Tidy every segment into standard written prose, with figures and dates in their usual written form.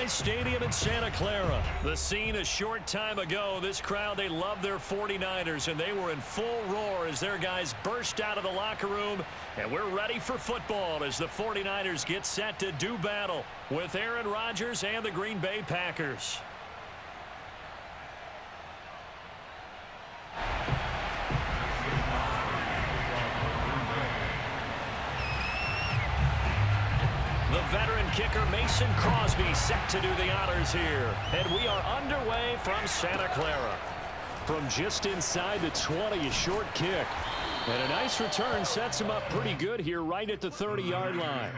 Levi's Stadium in Santa Clara. The scene a short time ago. This crowd, they love their 49ers, and they were in full roar as their guys burst out of the locker room. And we're ready for football as the 49ers get set to do battle with Aaron Rodgers and the Green Bay Packers. The veteran kicker Mason Crosby set to do the honors here. And we are underway from Santa Clara. From just inside the 20, a short kick. And a nice return sets him up pretty good here right at the 30-yard line.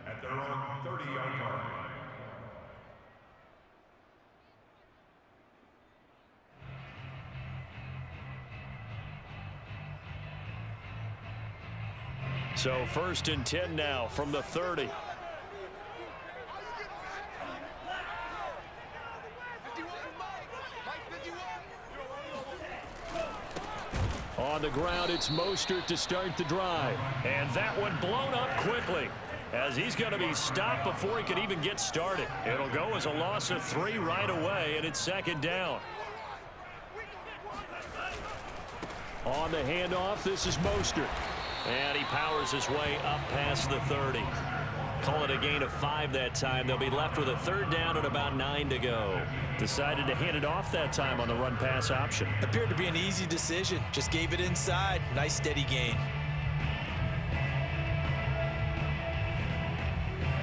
At their own 30-yard line. So 1st and 10 now from the 30. On the ground, it's Mostert to start the drive. And that one blown up quickly as he's going to be stopped before he can even get started. It'll go as a loss of 3 right away, and it's 2nd down. On the handoff, this is Mostert. And he powers his way up past the 30. Call it a gain of 5 that time. They'll be left with a 3rd down and about 9 to go. Decided to hand it off that time on the run-pass option. Appeared to be an easy decision. Just gave it inside. Nice steady gain.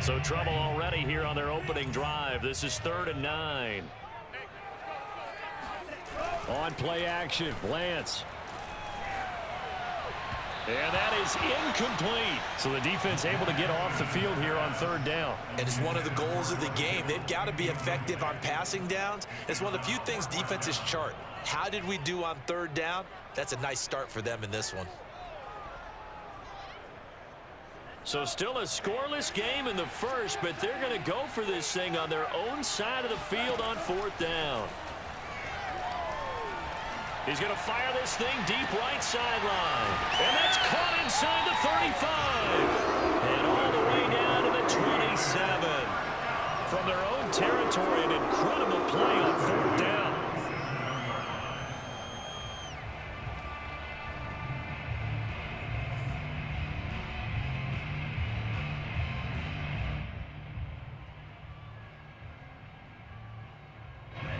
So trouble already here on their opening drive. This is 3rd and 9. On play action, Lance. And that is incomplete. So the defense able to get off the field here on 3rd down. And it's one of the goals of the game. They've got to be effective on passing downs. It's one of the few things defenses chart. How did we do on 3rd down? That's a nice start for them in this one. So still a scoreless game in the first, but they're going to go for this thing on their own side of the field on 4th down. He's going to fire this thing deep right sideline. And that's caught inside the 35. And all the way down to the 27. From their own territory, an incredible play on 4th down.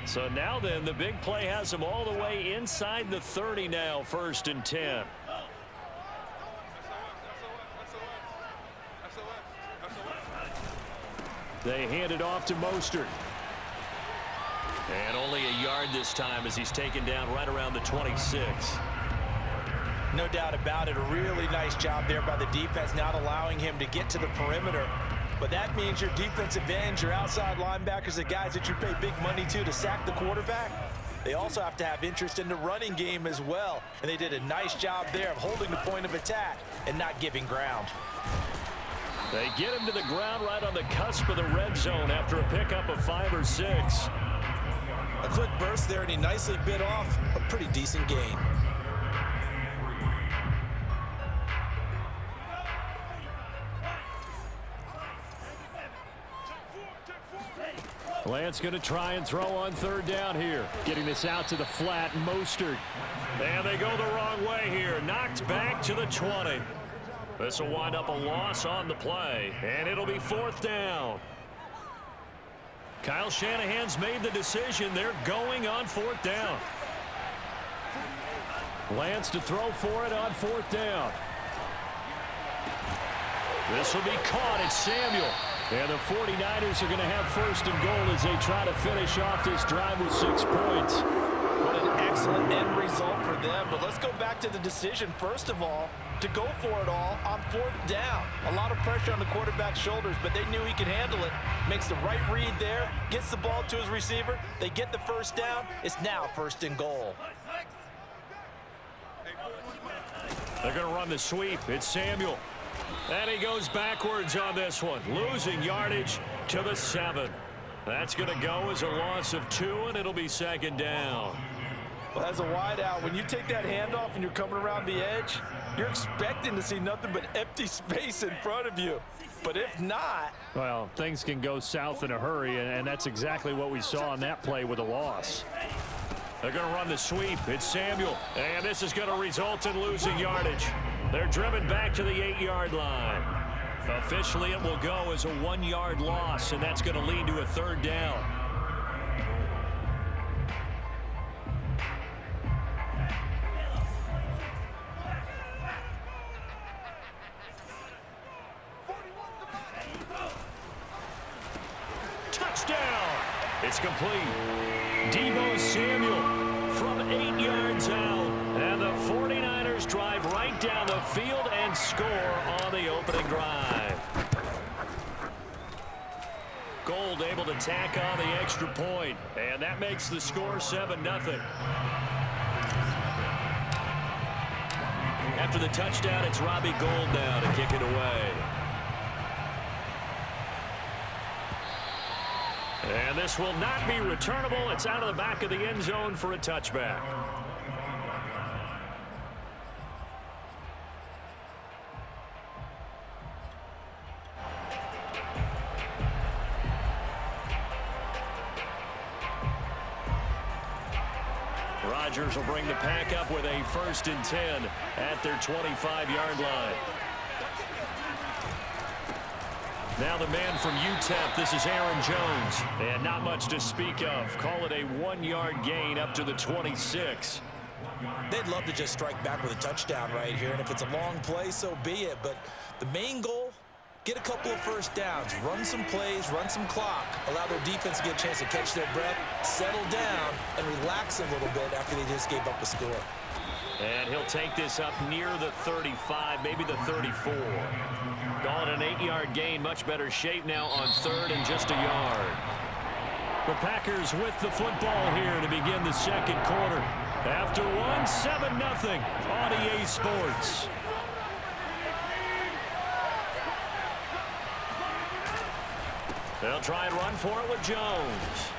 So now then, the big play has them all the way inside the 30 now, 1st and 10. They hand it off to Mostert. And only a yard this time as he's taken down right around the 26. No doubt about it. A really nice job there by the defense, not allowing him to get to the perimeter. But that means your defensive ends, your outside linebackers, the guys that you pay big money to sack the quarterback, they also have to have interest in the running game as well. And they did a nice job there of holding the point of attack and not giving ground. They get him to the ground right on the cusp of the red zone after a pickup of 5 or 6. A quick burst there, and he nicely bit off a pretty decent gain. Lance going to try and throw on 3rd down here. Getting this out to the flat, Mostert. And they go the wrong way here. Knocked back to the 20. This will wind up a loss on the play. And it'll be 4th down. Kyle Shanahan's made the decision. They're going on 4th down. Lance to throw for it on 4th down. This will be caught. It's Samuel. And the 49ers are going to have 1st and goal as they try to finish off this drive with 6 points. What an excellent end result for them. But let's go back to the decision, first of all, to go for it all on 4th down. A lot of pressure on the quarterback's shoulders, but they knew he could handle it. Makes the right read there, gets the ball to his receiver. They get the 1st down. It's now 1st and goal. They're going to run the sweep. It's Samuel. And he goes backwards on this one, losing yardage to the 7. That's going to go as a loss of 2, and it'll be 2nd down. Well, as a wideout, when you take that handoff and you're coming around the edge, you're expecting to see nothing but empty space in front of you. But if not... Well, things can go south in a hurry, and that's exactly what we saw on that play with a loss. They're going to run the sweep. It's Samuel. And this is going to result in losing yardage. They're driven back to the 8-yard line. Officially, it will go as a 1-yard loss, and that's going to lead to a 3rd down. Touchdown! It's complete. Deebo Samuel from 8 yards out. And the 49ers drive right down the field and score on the opening drive. Gold able to tack on the extra point. And that makes the score 7-0. After the touchdown, it's Robbie Gould now to kick it away. And this will not be returnable. It's out of the back of the end zone for a touchback. Rodgers will bring the pack up with a 1st and 10 at their 25-yard line. Now the man from UTEP, this is Aaron Jones. And not much to speak of. Call it a 1-yard gain up to the 26. They'd love to just strike back with a touchdown right here. And if it's a long play, so be it. But the main goal, get a couple of 1st downs. Run some plays, run some clock. Allow their defense to get a chance to catch their breath, settle down, and relax a little bit after they just gave up a score. And he'll take this up near the 35, maybe the 34. Calling an 8-yard gain, much better shape now on 3rd and just a yard. The Packers with the football here to begin the 2nd quarter. After 7-0 on EA Sports. They'll try and run for it with Jones.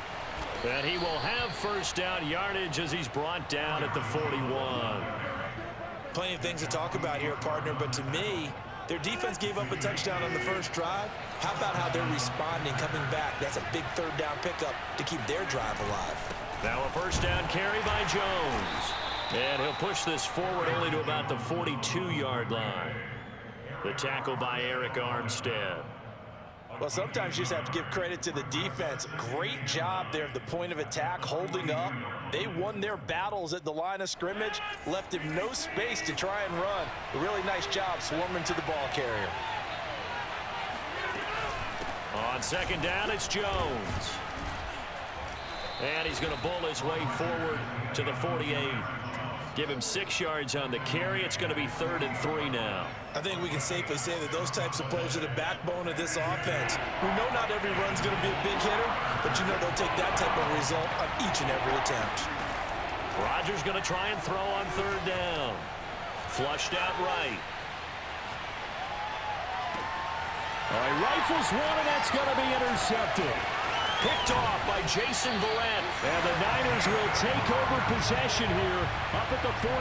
And he will have 1st down yardage as he's brought down at the 41. Plenty of things to talk about here, partner, but to me, their defense gave up a touchdown on the 1st drive. How about how they're responding, coming back? That's a big 3rd down pickup to keep their drive alive. Now a 1st down carry by Jones. And he'll push this forward only to about the 42-yard line. The tackle by Eric Armstead. Well, sometimes you just have to give credit to the defense. Great job there at the point of attack, holding up. They won their battles at the line of scrimmage, left him no space to try and run. A really nice job swarming to the ball carrier. On 2nd down, it's Jones. And he's going to bull his way forward to the 48. Give him 6 yards on the carry. It's going to be 3rd and 3 now. I think we can safely say that those types of plays are the backbone of this offense. We know not every run's going to be a big hitter, but you know they'll take that type of result on each and every attempt. Rodgers going to try and throw on 3rd down. Flushed out right. All right, rifles one, and that's going to be intercepted. Picked off by Jason Verrett. And the Niners will take over possession here up at the 44.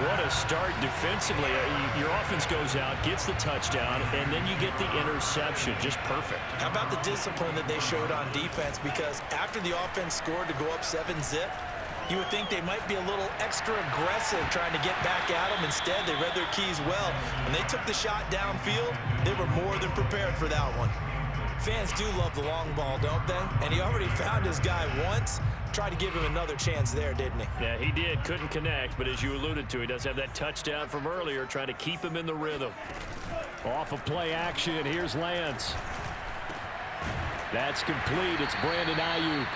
What a start defensively. Your offense goes out, gets the touchdown, and then you get the interception. Just perfect. How about the discipline that they showed on defense? Because after the offense scored to go up 7-zip, you would think they might be a little extra aggressive trying to get back at them. Instead, they read their keys well. When they took the shot downfield, they were more than prepared for that one. Fans do love the long ball, don't they? And he already found his guy once. Tried to give him another chance there, didn't he? Yeah, he did. Couldn't connect, but as you alluded to, he does have that touchdown from earlier, trying to keep him in the rhythm. Off of play action, here's Lance. That's complete. It's Brandon Ayuk.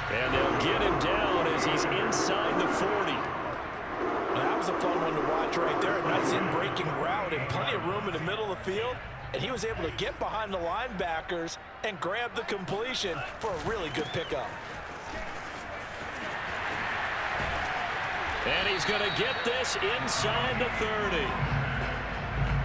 And they'll get him down as he's inside the 40. That was a fun one to watch right there. A nice in-breaking route and plenty of room in the middle of the field. And he was able to get behind the linebackers and grab the completion for a really good pickup. And he's going to get this inside the 30.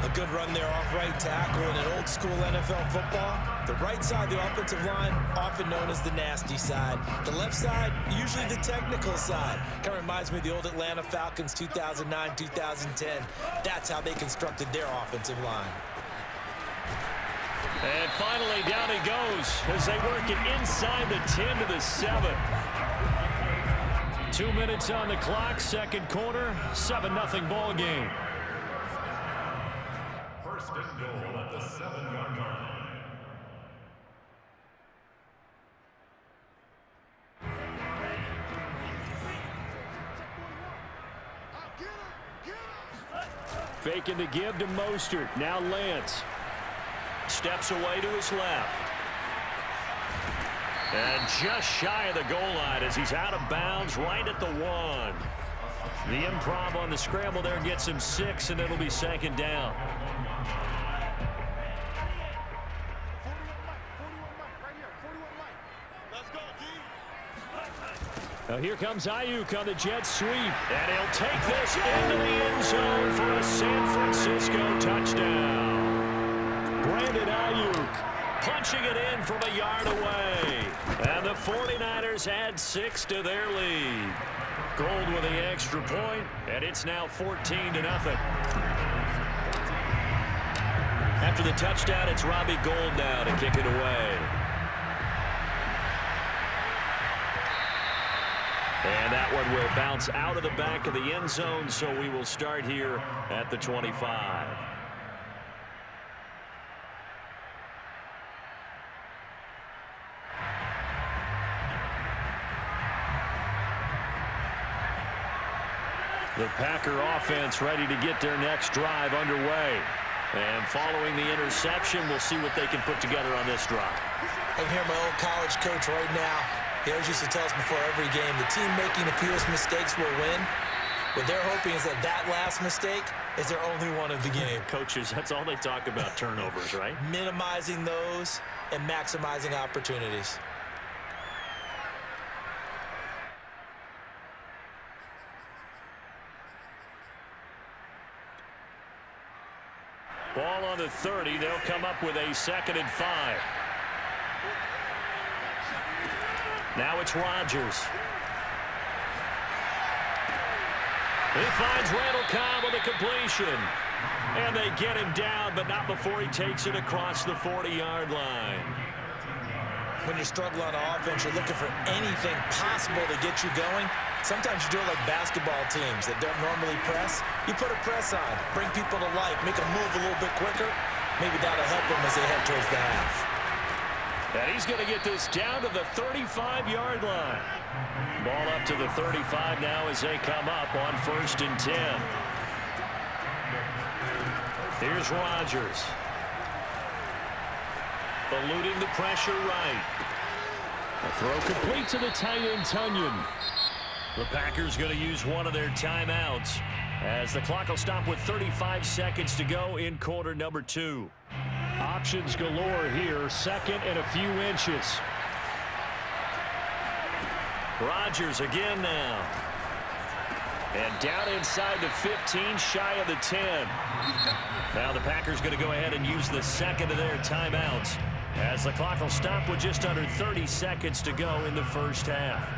A good run there off right tackle in an old-school NFL football. The right side of the offensive line, often known as the nasty side. The left side, usually the technical side. Kind of reminds me of the old Atlanta Falcons 2009-2010. That's how they constructed their offensive line. And finally, down he goes as they work it inside the 10 to the 7. 2 minutes on the clock, second quarter, 7-0 ball game. First and goal at the 7-yard line. Faking the give to Mostert. Now Lance. Steps away to his left. And just shy of the goal line as he's out of bounds right at the 1. The improv on the scramble there gets him 6, and it'll be second down. Now here comes Ayuk on the jet sweep. And he'll take this into the end zone for a San Francisco touchdown. Brandon Ayuk punching it in from a yard away. And the 49ers add 6 to their lead. Gold with the extra point, and it's now 14-0. After the touchdown, it's Robbie Gould now to kick it away. And that one will bounce out of the back of the end zone, so we will start here at the 25. The Packer offense ready to get their next drive underway. And following the interception, we'll see what they can put together on this drive. I can hear my old college coach right now. He always used to tell us before every game, the team making the fewest mistakes will win. What they're hoping is that last mistake is their only one of the game. Coaches, that's all they talk about, turnovers, right? Minimizing those and maximizing opportunities. Ball on the 30. They'll come up with a 2nd and 5. Now it's Rodgers. He finds Randall Cobb with a completion. And they get him down, but not before he takes it across the 40-yard line. When you're struggling on offense, you're looking for anything possible to get you going. Sometimes you do it like basketball teams that don't normally press. You put a press on, bring people to life, make them move a little bit quicker. Maybe that'll help them as they head towards the half. And he's going to get this down to the 35-yard line. Ball up to the 35 now as they come up on 1st and 10. Here's Rodgers. Eluding the pressure right. A throw complete to the tight end, Tunyon. The Packers going to use one of their timeouts as the clock will stop with 35 seconds to go in quarter number 2. Options galore here, 2nd and a few inches. Rodgers again now. And down inside the 15, shy of the 10. Now the Packers going to go ahead and use the 2nd of their timeouts as the clock will stop with just under 30 seconds to go in the first half.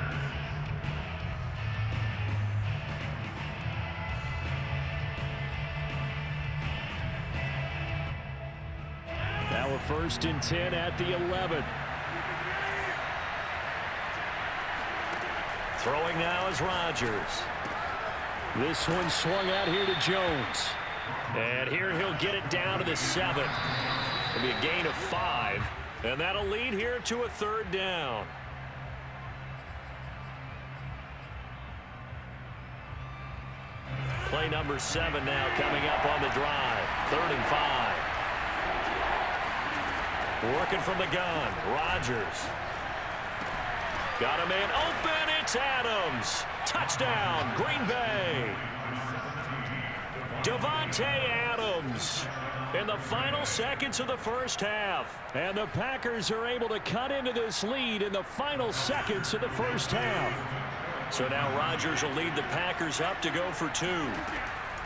Now a 1st and 10 at the 11. Throwing now is Rodgers. This one swung out here to Jones. And here he'll get it down to the 7. It'll be a gain of 5. And that'll lead here to a 3rd down. Play number 7 now coming up on the drive. 3rd and 5. Working from the gun. Rodgers. Got a man open. It's Adams. Touchdown, Green Bay. Davante Adams in the final seconds of the first half. And the Packers are able to cut into this lead in the final seconds of the first half. So now Rodgers will lead the Packers up to go for 2.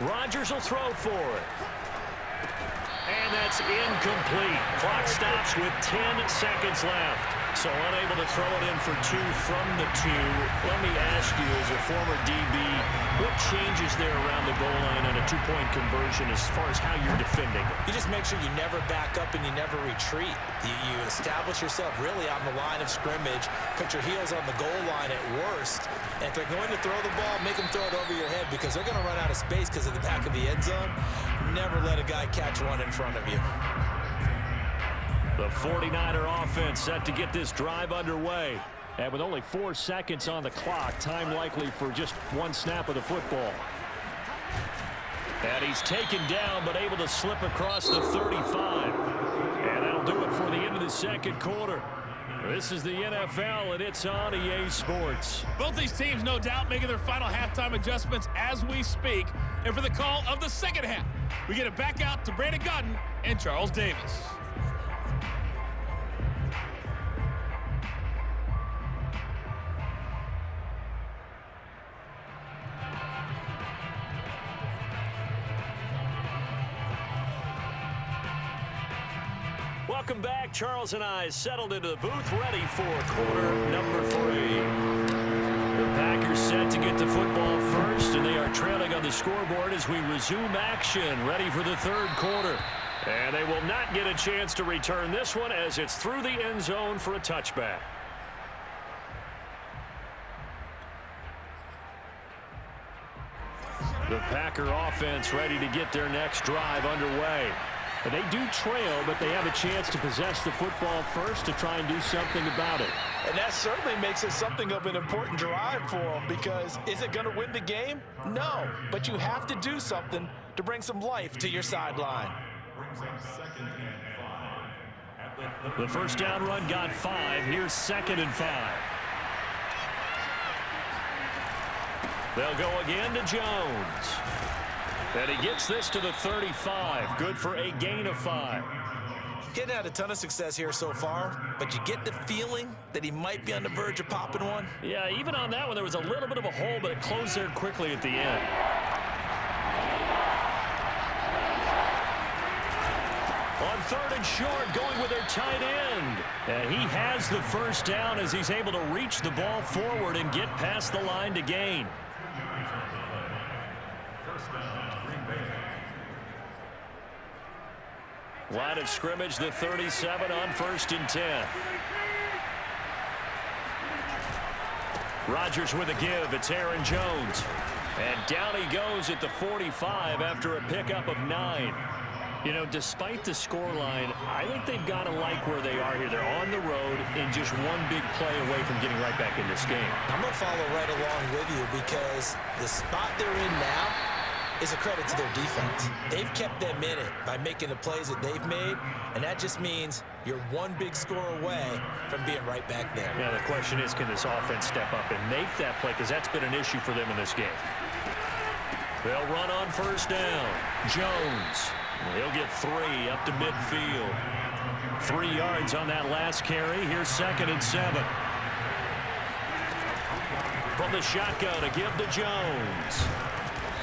Rodgers will throw for it. And that's incomplete. Clock stops with 10 seconds left. So unable to throw it in for 2 from the 2. Let me ask you, as a former DB, what changes there around the goal line on a 2-point conversion as far as how you're defending it? You just make sure you never back up and you never retreat. You establish yourself really on the line of scrimmage, put your heels on the goal line at worst, and if they're going to throw the ball, make them throw it over your head because they're going to run out of space because of the back of the end zone. Never let a guy catch one in front of you. The 49er offense set to get this drive underway. And with only 4 seconds on the clock, time likely for just 1 snap of the football. And he's taken down, but able to slip across the 35. And that'll do it for the end of the second quarter. This is the NFL, and it's on EA Sports. Both these teams, no doubt, making their final halftime adjustments as we speak. And for the call of the second half, we get it back out to Brandon Godden and Charles Davis. Welcome back. Charles and I settled into the booth, ready for quarter number 3. The Packers set to get the football first, and they are trailing on the scoreboard as we resume action, ready for the third quarter. And they will not get a chance to return this one as it's through the end zone for a touchback. The Packer offense ready to get their next drive underway. And they do trail, but they have a chance to possess the football first to try and do something about it. And that certainly makes it something of an important drive for them because is it going to win the game? No, but you have to do something to bring some life to your sideline. The first down run got 5. Here's 2nd and 5. They'll go again to Jones. And he gets this to the 35. Good for a gain of 5. He hadn't had a ton of success here so far, but you get the feeling that he might be on the verge of popping one. Yeah, even on that one, there was a little bit of a hole, but it closed there quickly at the end. On 3rd and short, going with their tight end. And he has the first down as he's able to reach the ball forward and get past the line to gain. Line of scrimmage, the 37 on 1st and 10. Rodgers with a give. It's Aaron Jones. And down he goes at the 45 after a pickup of 9. You know, despite the scoreline, I think they've got to like where they are here. They're on the road and just one big play away from getting right back in this game. I'm going to follow right along with you because the spot they're in now is a credit to their defense. They've kept them in it by making the plays that they've made, and that just means you're one big score away from being right back there. Yeah, the question is, can this offense step up and make that play? Because that's been an issue for them in this game. They'll run on 1st down. Jones. He'll get 3 up to midfield. 3 yards on that last carry. Here's 2nd and 7. From the shotgun, a give to Jones.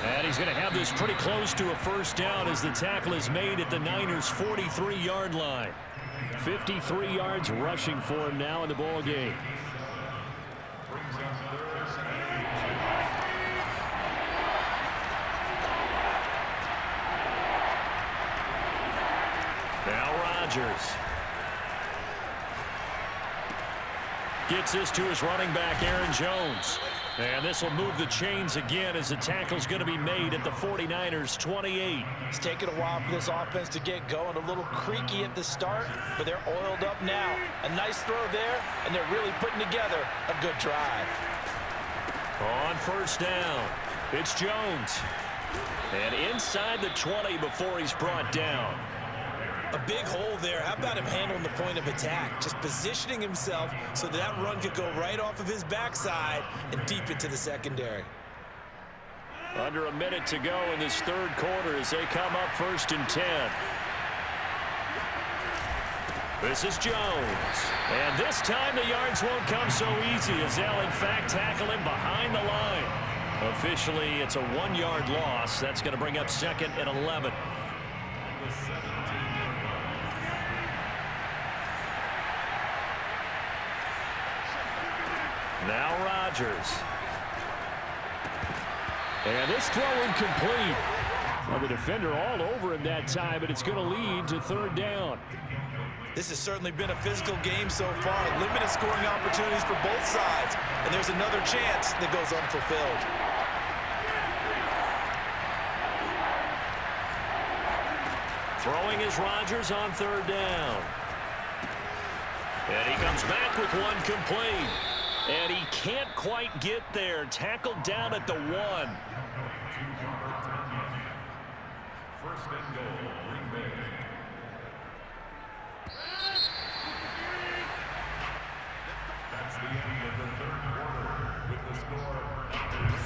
And he's going to have this pretty close to a first down as the tackle is made at the Niners' 43-yard line. 53 yards rushing for him now in the ball game. Now Rodgers gets this to his running back, Aaron Jones. And this will move the chains again as the tackle's going to be made at the 49ers' 28. It's taken a while for this offense to get going. A little creaky at the start, but they're oiled up now. A nice throw there, and they're really putting together a good drive. On 1st down, it's Jones. And inside the 20 before he's brought down. A big hole there. How about him handling the point of attack? Just positioning himself so that run could go right off of his backside and deep into the secondary. Under a minute to go in this third quarter as they come up 1st and 10. This is Jones. And this time the yards won't come so easy as they'll in fact tackle him behind the line. Officially, it's a 1-yard loss. That's going to bring up 2nd and 11. Now Rodgers. And this throw incomplete. Well, the defender all over him that time, but it's going to lead to third down. This has certainly been a physical game so far. Limited scoring opportunities for both sides. And there's another chance that goes unfulfilled. Throwing is Rodgers on third down. And he comes back with one complete. And he can't quite get there. Tackled down at the 1. First and goal, Green Bay. That's the end of the third quarter with the score.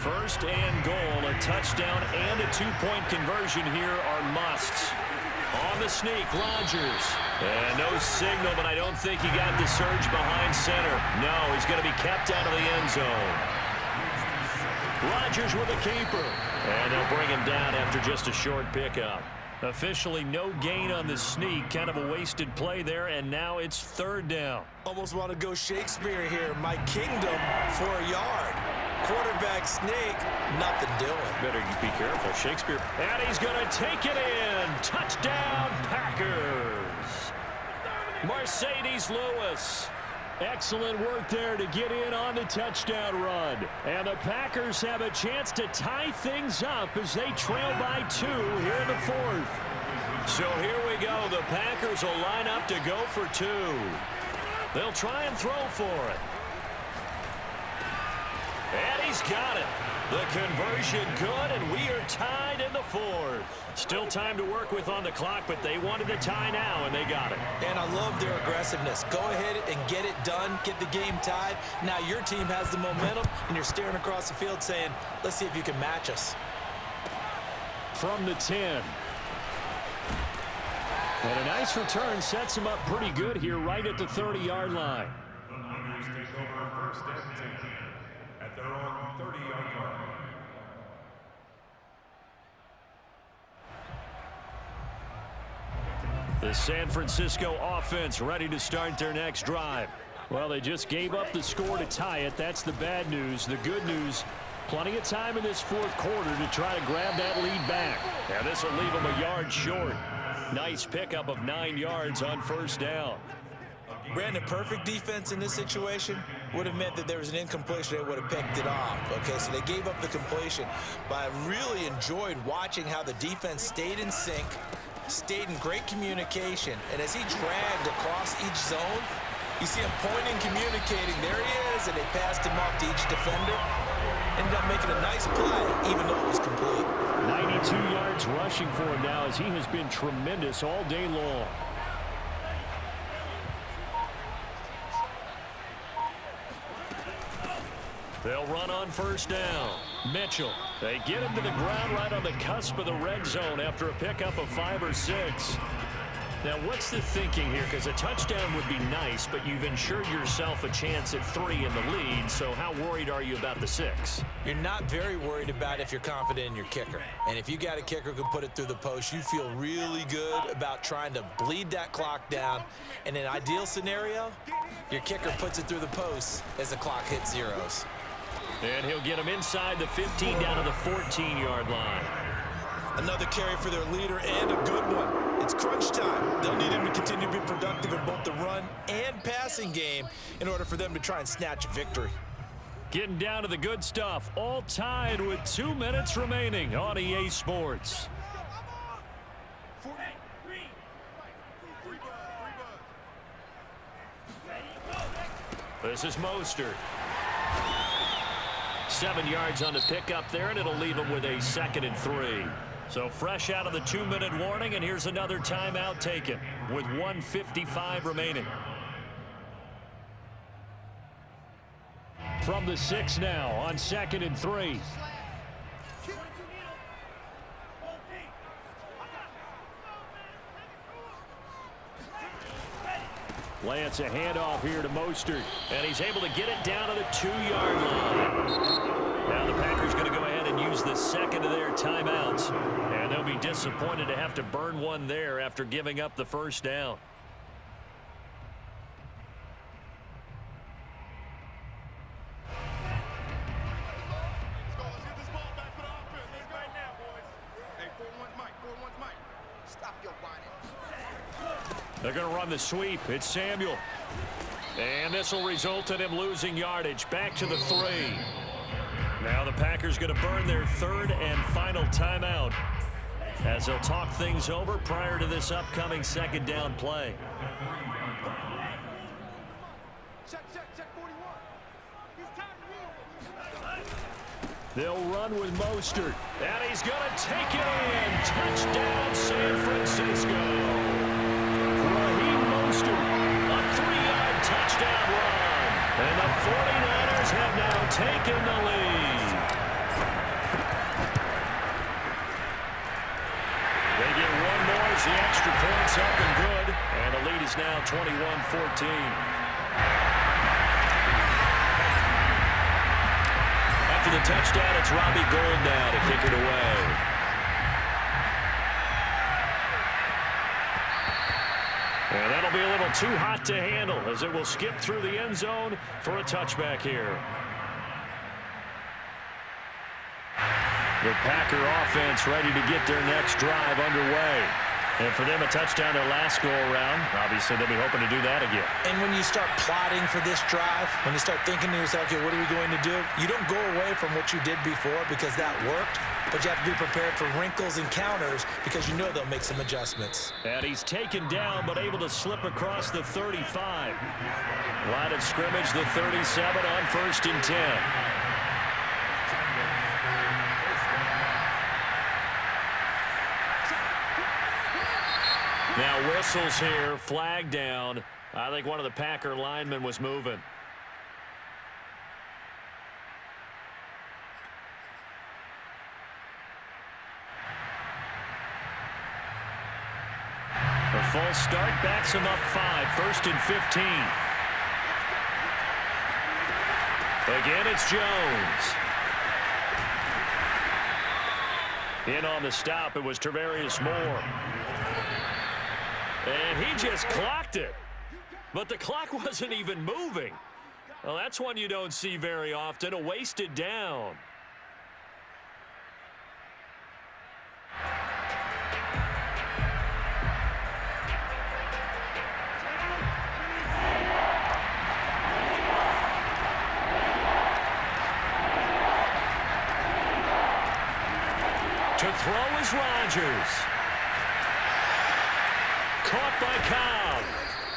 First and goal, a touchdown and a 2-point conversion here are musts. On the sneak, Rodgers. And no signal, but I don't think he got the surge behind center. No, he's going to be kept out of the end zone. Rodgers with a keeper. And they'll bring him down after just a short pickup. Officially no gain on the sneak. Kind of a wasted play there, and now it's third down. Almost want to go Shakespeare here. My kingdom for a yard. Quarterback sneak, nothing doing. Better be careful, Shakespeare. And he's going to take it in. Touchdown, Packers. Mercedes Lewis. Excellent work there to get in on the touchdown run. And the Packers have a chance to tie things up as they trail by 2 here in the 4th. So here we go. The Packers will line up to go for 2. They'll try and throw for it. And he's got it. The conversion good, and we are tied in the 4th. Still time to work with on the clock, but they wanted to tie now, and they got it. And I love their aggressiveness. Go ahead and get it done, get the game tied. Now your team has the momentum, and you're staring across the field saying, let's see if you can match us. From the 10. And a nice return sets him up pretty good here right at the 30-yard line. The Niners take over first and 10 at their own 30-yard line. The San Francisco offense ready to start their next drive. Well, they just gave up the score to tie it. That's the bad news. The good news, plenty of time in this 4th quarter to try to grab that lead back. And this will leave them a yard short. Nice pickup of 9 yards on first down. Brandon, perfect defense in this situation would have meant that there was an incompletion. They would have picked it off. Okay, so they gave up the completion. But I really enjoyed watching how the defense stayed in sync, stayed in great communication. And as he dragged across each zone, you see him pointing, communicating. There he is, and they passed him off to each defender. Ended up making a nice play, even though it was complete. 92 yards rushing for him now as he has been tremendous all day long. They'll run on first down. Mitchell. They get him to the ground right on the cusp of the red zone after a pickup of 5 or 6. Now, what's the thinking here? Because a touchdown would be nice, but you've ensured yourself a chance at 3 in the lead, so how worried are you about the 6? You're not very worried about if you're confident in your kicker. And if you got a kicker who can put it through the post, you feel really good about trying to bleed that clock down. In an ideal scenario, your kicker puts it through the post as the clock hits zeros. And he'll get him inside the 15 down to the 14-yard line. Another carry for their leader and a good one. It's crunch time. They'll need him to continue to be productive in both the run and passing game in order for them to try and snatch a victory. Getting down to the good stuff. All tied with 2 minutes remaining on EA Sports. This is Mostert. 7 yards on the pickup there, and it'll leave him with a 2nd and 3. So fresh out of the 2-minute warning, and here's another timeout taken with 1:55 remaining. From the 6 now on 2nd and 3. Lance a handoff here to Mostert, and he's able to get it down to the 2-yard line. Now the Packers going to go ahead and use the 2nd of their timeouts, and they'll be disappointed to have to burn one there after giving up the first down. They're going to run the sweep. It's Samuel. And this will result in him losing yardage. Back to the 3. Now the Packers going to burn their 3rd and final timeout as they'll talk things over prior to this upcoming 2nd down play. Check 41. They'll run with Mostert. And he's going to take it in. Touchdown, San Francisco. Raheem Mostert, a 3-yard touchdown run. And the 49ers have now taken the lead. They get one more as the extra point's up and good. And the lead is now 21-14. After the touchdown, it's Robbie Gould now to kick it away. And that'll be a little too hot to handle as it will skip through the end zone for a touchback here. The Packer offense ready to get their next drive underway. And for them, a touchdown their last go-around. Obviously, they'll be hoping to do that again. And when you start plotting for this drive, when you start thinking to yourself, okay, what are we going to do? You don't go away from what you did before because that worked, but you have to be prepared for wrinkles and counters because you know they'll make some adjustments. And he's taken down, but able to slip across the 35. Line of scrimmage, the 37 on 1st and 10. Now whistles here, flag down. I think one of the Packer linemen was moving. A false start backs him up 5, 1st and 15. Again, it's Jones. In on the stop, it was Tarvarius Moore. And he just clocked it. But the clock wasn't even moving. Well, that's one you don't see very often, a wasted down. To throw is Rodgers. Caught by Cobb.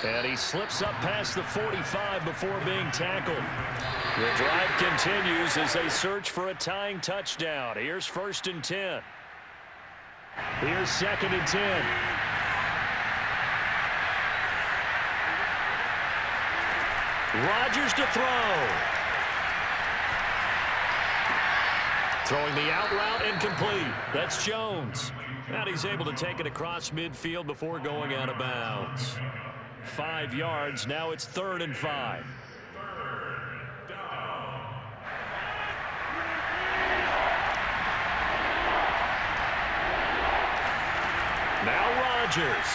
And he slips up past the 45 before being tackled. The drive continues as they search for a tying touchdown. Here's 1st and 10. Here's 2nd and 10. Rodgers to throw. Throwing the out route incomplete. That's Jones. And he's able to take it across midfield before going out of bounds. 5 yards. Now it's 3rd and 5. Now Rodgers.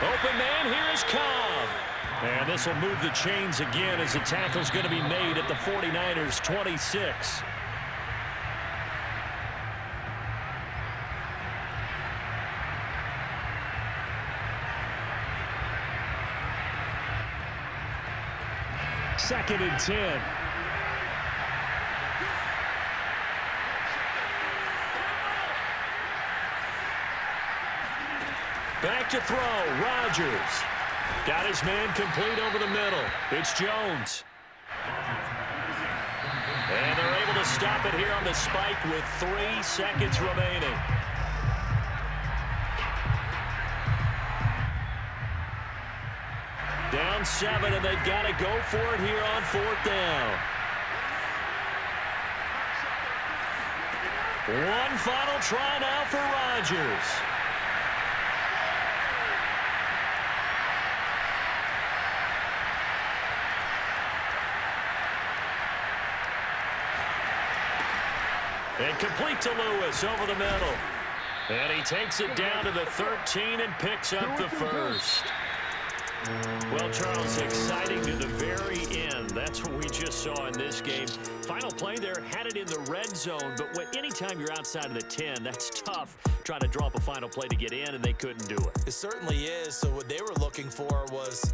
Open man, here is Cobb. And this will move the chains again as the tackle's going to be made at the 49ers' 26. Second and 10. Back to throw. Rodgers. Got his man complete over the middle. It's Jones. And they're able to stop it here on the spike with 3 seconds remaining. Down 7, and they've got to go for it here on 4th down. One final try now for Rodgers. And complete to Lewis over the middle. And he takes it down to the 13 and picks up the first. Well, Charles, exciting to the very end. That's what we just saw in this game. Final play there, had it in the red zone, but anytime you're outside of the 10, that's tough trying to draw up a final play to get in, and they couldn't do it. It certainly is. So what they were looking for was